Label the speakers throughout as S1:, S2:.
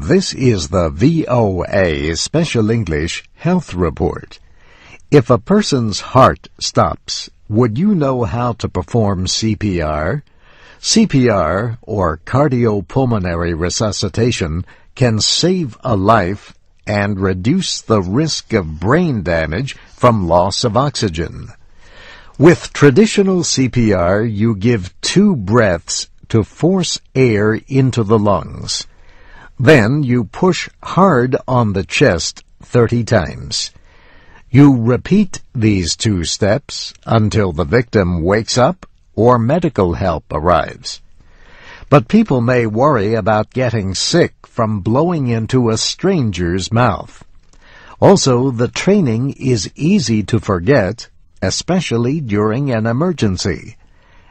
S1: This is the VOA Special English Health Report. If a person's heart stops, would you know how to perform CPR? CPR, or cardiopulmonary resuscitation, can save a life and reduce the risk of brain damage from loss of oxygen. With traditional CPR, you give 2 breaths to force air into the lungs. Then you push hard on the chest 30 times. You repeat these 2 steps until the victim wakes up or medical help arrives. But people may worry about getting sick from blowing into a stranger's mouth. Also, the training is easy to forget, especially during an emergency.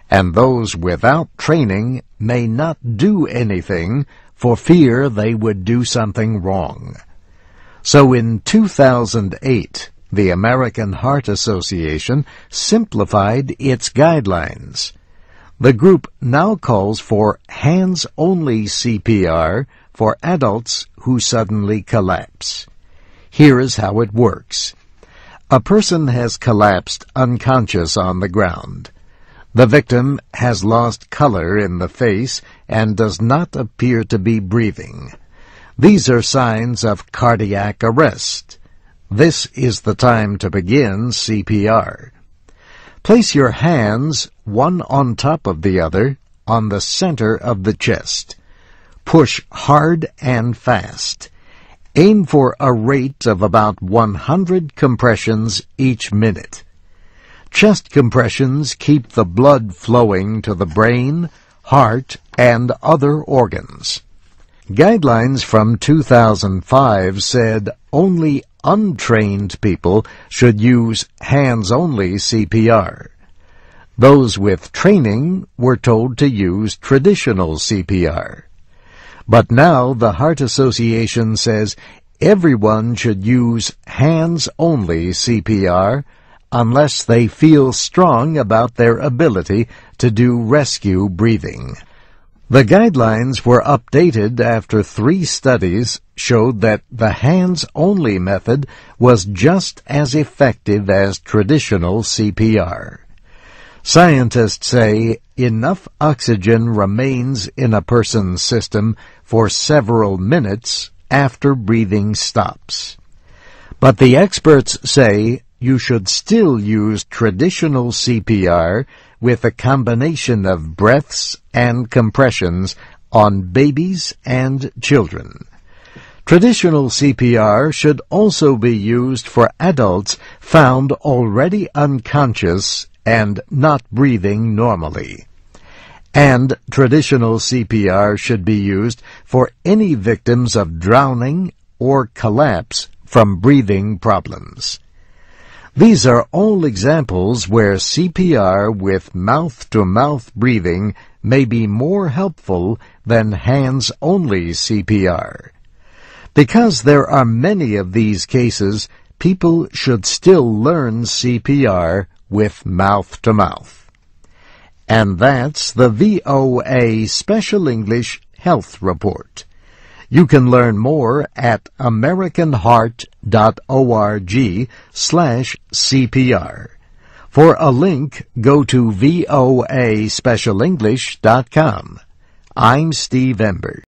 S1: And those without training may not do anything for fear they would do something wrong. So in 2008, the American Heart Association simplified its guidelines. The group now calls for hands-only CPR for adults who suddenly collapse. Here is how it works. A person has collapsed unconscious on the ground. The victim has lost color in the face and does not appear to be breathing. These are signs of cardiac arrest. This is the time to begin CPR. Place your hands, one on top of the other, on the center of the chest. Push hard and fast. Aim for a rate of about 100 compressions each minute. Chest compressions keep the blood flowing to the brain, heart, and other organs. Guidelines from 2005 said only untrained people should use hands-only CPR. Those with training were told to use traditional CPR. But now the Heart Association says everyone should use hands-only CPR unless they feel strong about their ability to do rescue breathing. The guidelines were updated after 3 studies showed that the hands-only method was just as effective as traditional CPR. Scientists say enough oxygen remains in a person's system for several minutes after breathing stops. But the experts say you should still use traditional CPR with a combination of breaths and compressions on babies and children. Traditional CPR should also be used for adults found already unconscious and not breathing normally. And traditional CPR should be used for any victims of drowning or collapse from breathing problems. These are all examples where CPR with mouth-to-mouth breathing may be more helpful than hands-only CPR. Because there are many of these cases, people should still learn CPR with mouth-to-mouth. And that's the VOA Special English Health Report. You can learn more at americanheart.org/CPR. For a link, go to voaspecialenglish.com. I'm Steve Ember.